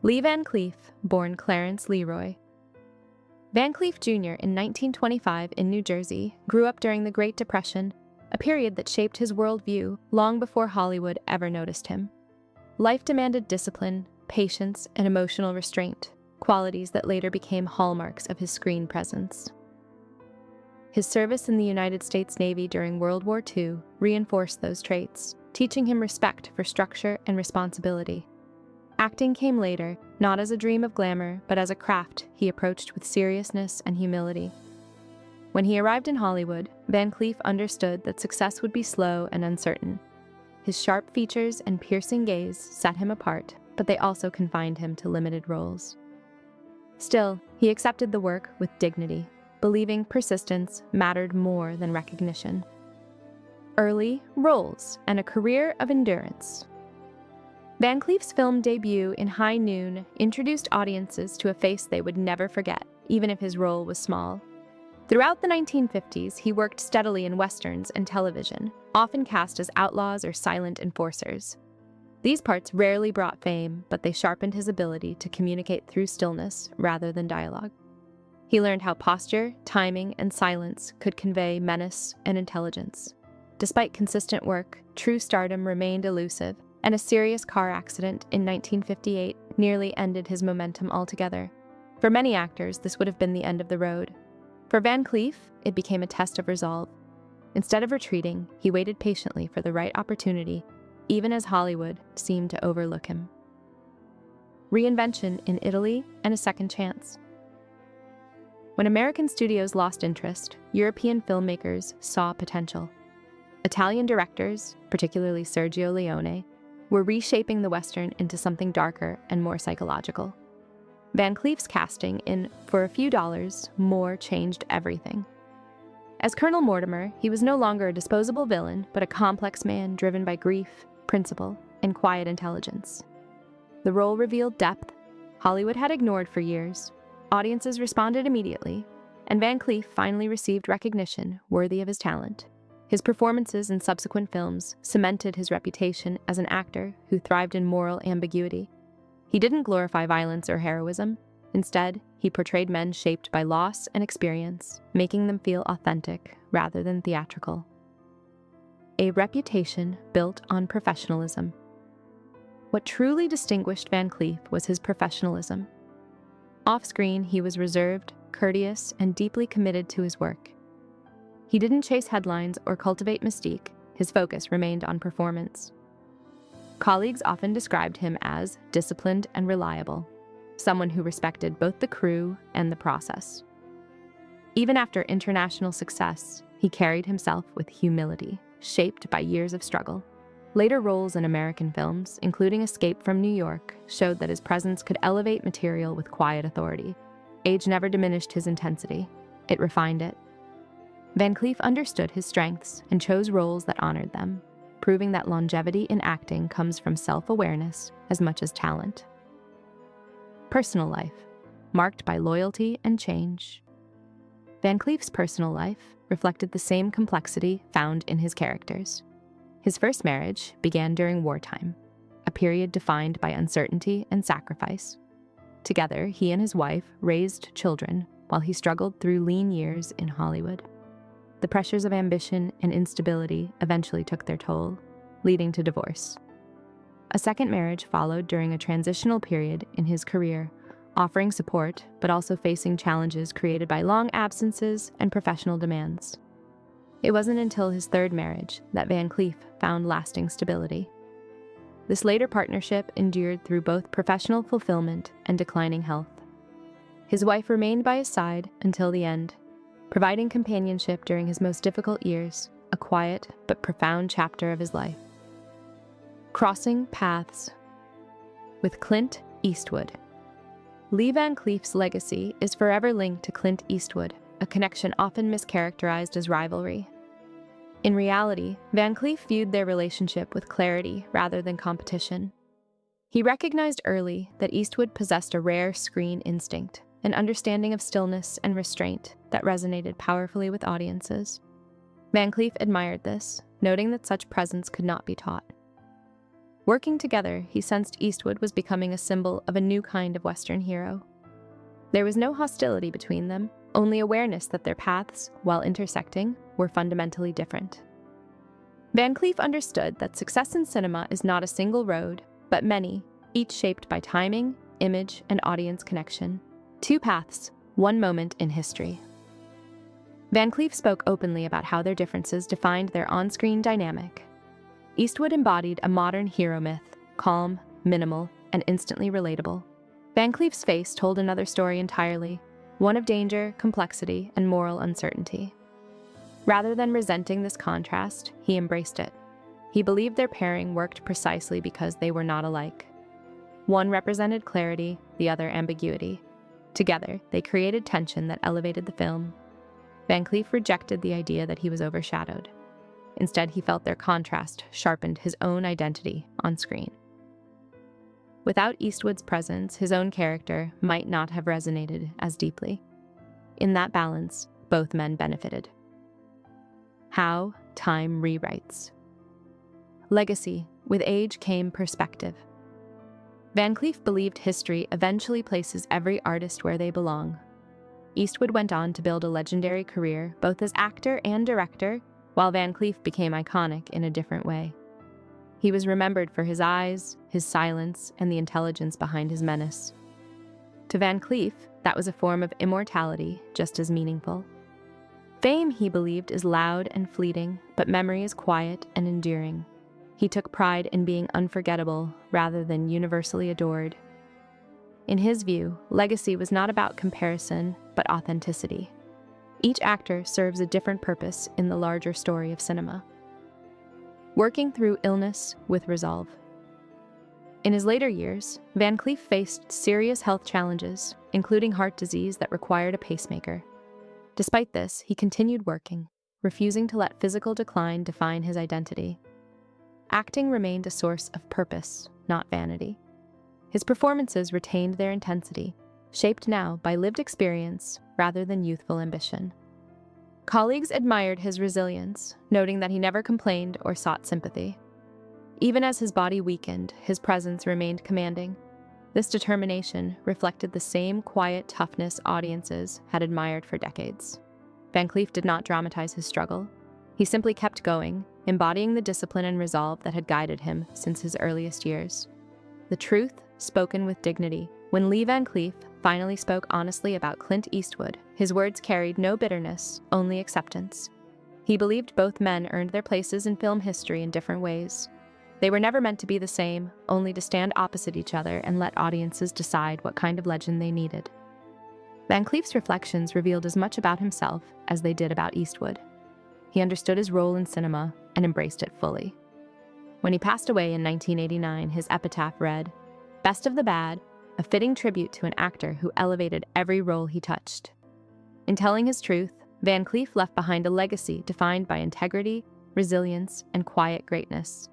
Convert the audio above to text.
Lee Van Cleef, born Clarence Leroy. Van Cleef Jr. in 1925 in New Jersey grew up during the Great Depression, a period that shaped his worldview long before Hollywood ever noticed him. Life demanded discipline, patience, and emotional restraint, qualities that later became hallmarks of his screen presence. His service in the United States Navy during World War II reinforced those traits, teaching him respect for structure and responsibility. Acting came later, not as a dream of glamour, but as a craft he approached with seriousness and humility. When he arrived in Hollywood, Van Cleef understood that success would be slow and uncertain. His sharp features and piercing gaze set him apart, but they also confined him to limited roles. Still, he accepted the work with dignity, believing persistence mattered more than recognition. Early roles and a career of endurance. Van Cleef's film debut in High Noon introduced audiences to a face they would never forget, even if his role was small. Throughout the 1950s, he worked steadily in westerns and television, often cast as outlaws or silent enforcers. These parts rarely brought fame, but they sharpened his ability to communicate through stillness rather than dialogue. He learned how posture, timing, and silence could convey menace and intelligence. Despite consistent work, true stardom remained elusive, and a serious car accident in 1958 nearly ended his momentum altogether. For many actors, this would have been the end of the road. For Van Cleef, it became a test of resolve. Instead of retreating, he waited patiently for the right opportunity, even as Hollywood seemed to overlook him. Reinvention in Italy and a second chance. When American studios lost interest, European filmmakers saw potential. Italian directors, particularly Sergio Leone, were reshaping the Western into something darker and more psychological. Van Cleef's casting in For a Few Dollars More changed everything. As Colonel Mortimer, he was no longer a disposable villain, but a complex man driven by grief, principle, and quiet intelligence. The role revealed depth Hollywood had ignored for years. Audiences responded immediately, and Van Cleef finally received recognition worthy of his talent. His performances in subsequent films cemented his reputation as an actor who thrived in moral ambiguity. He didn't glorify violence or heroism. Instead, he portrayed men shaped by loss and experience, making them feel authentic rather than theatrical. A reputation built on professionalism. What truly distinguished Van Cleef was his professionalism. Off-screen, he was reserved, courteous, and deeply committed to his work. He didn't chase headlines or cultivate mystique. His focus remained on performance. Colleagues often described him as disciplined and reliable, someone who respected both the crew and the process. Even after international success, he carried himself with humility, shaped by years of struggle. Later roles in American films, including Escape from New York, showed that his presence could elevate material with quiet authority. Age never diminished his intensity. It refined it. Van Cleef understood his strengths and chose roles that honored them, proving that longevity in acting comes from self-awareness as much as talent. Personal life, marked by loyalty and change. Van Cleef's personal life reflected the same complexity found in his characters. His first marriage began during wartime, a period defined by uncertainty and sacrifice. Together, he and his wife raised children while he struggled through lean years in Hollywood. The pressures of ambition and instability eventually took their toll, leading to divorce. A second marriage followed during a transitional period in his career, offering support but also facing challenges created by long absences and professional demands. It wasn't until his third marriage that Van Cleef found lasting stability. This later partnership endured through both professional fulfillment and declining health. His wife remained by his side until the end, providing companionship during his most difficult years, a quiet but profound chapter of his life. Crossing paths with Clint Eastwood. Lee Van Cleef's legacy is forever linked to Clint Eastwood, a connection often mischaracterized as rivalry. In reality, Van Cleef viewed their relationship with clarity rather than competition. He recognized early that Eastwood possessed a rare screen instinct, an understanding of stillness and restraint that resonated powerfully with audiences. Van Cleef admired this, noting that such presence could not be taught. Working together, he sensed Eastwood was becoming a symbol of a new kind of Western hero. There was no hostility between them, only awareness that their paths, while intersecting, were fundamentally different. Van Cleef understood that success in cinema is not a single road, but many, each shaped by timing, image, and audience connection. Two paths, one moment in history. Van Cleef spoke openly about how their differences defined their on-screen dynamic. Eastwood embodied a modern hero myth, calm, minimal, and instantly relatable. Van Cleef's face told another story entirely, one of danger, complexity, and moral uncertainty. Rather than resenting this contrast, he embraced it. He believed their pairing worked precisely because they were not alike. One represented clarity, the other ambiguity. Together, they created tension that elevated the film. Van Cleef rejected the idea that he was overshadowed. Instead, he felt their contrast sharpened his own identity on screen. Without Eastwood's presence, his own character might not have resonated as deeply. In that balance, both men benefited. How time rewrites. Legacy. With age came perspective. Van Cleef believed history eventually places every artist where they belong. Eastwood went on to build a legendary career, both as actor and director, while Van Cleef became iconic in a different way. He was remembered for his eyes, his silence, and the intelligence behind his menace. To Van Cleef, that was a form of immortality just as meaningful. Fame, he believed, is loud and fleeting, but memory is quiet and enduring. He took pride in being unforgettable rather than universally adored. In his view, legacy was not about comparison, but authenticity. Each actor serves a different purpose in the larger story of cinema. Working through illness with resolve. In his later years, Van Cleef faced serious health challenges, including heart disease that required a pacemaker. Despite this, he continued working, refusing to let physical decline define his identity. Acting remained a source of purpose, not vanity. His performances retained their intensity, shaped now by lived experience rather than youthful ambition. Colleagues admired his resilience, noting that he never complained or sought sympathy. Even as his body weakened, his presence remained commanding. This determination reflected the same quiet toughness audiences had admired for decades. Van Cleef did not dramatize his struggle. He simply kept going, embodying the discipline and resolve that had guided him since his earliest years. The truth, spoken with dignity. When Lee Van Cleef finally spoke honestly about Clint Eastwood, his words carried no bitterness, only acceptance. He believed both men earned their places in film history in different ways. They were never meant to be the same, only to stand opposite each other and let audiences decide what kind of legend they needed. Van Cleef's reflections revealed as much about himself as they did about Eastwood. He understood his role in cinema and embraced it fully. When he passed away in 1989, his epitaph read, "Best of the bad, a fitting tribute to an actor who elevated every role he touched." In telling his truth, Van Cleef left behind a legacy defined by integrity, resilience, and quiet greatness.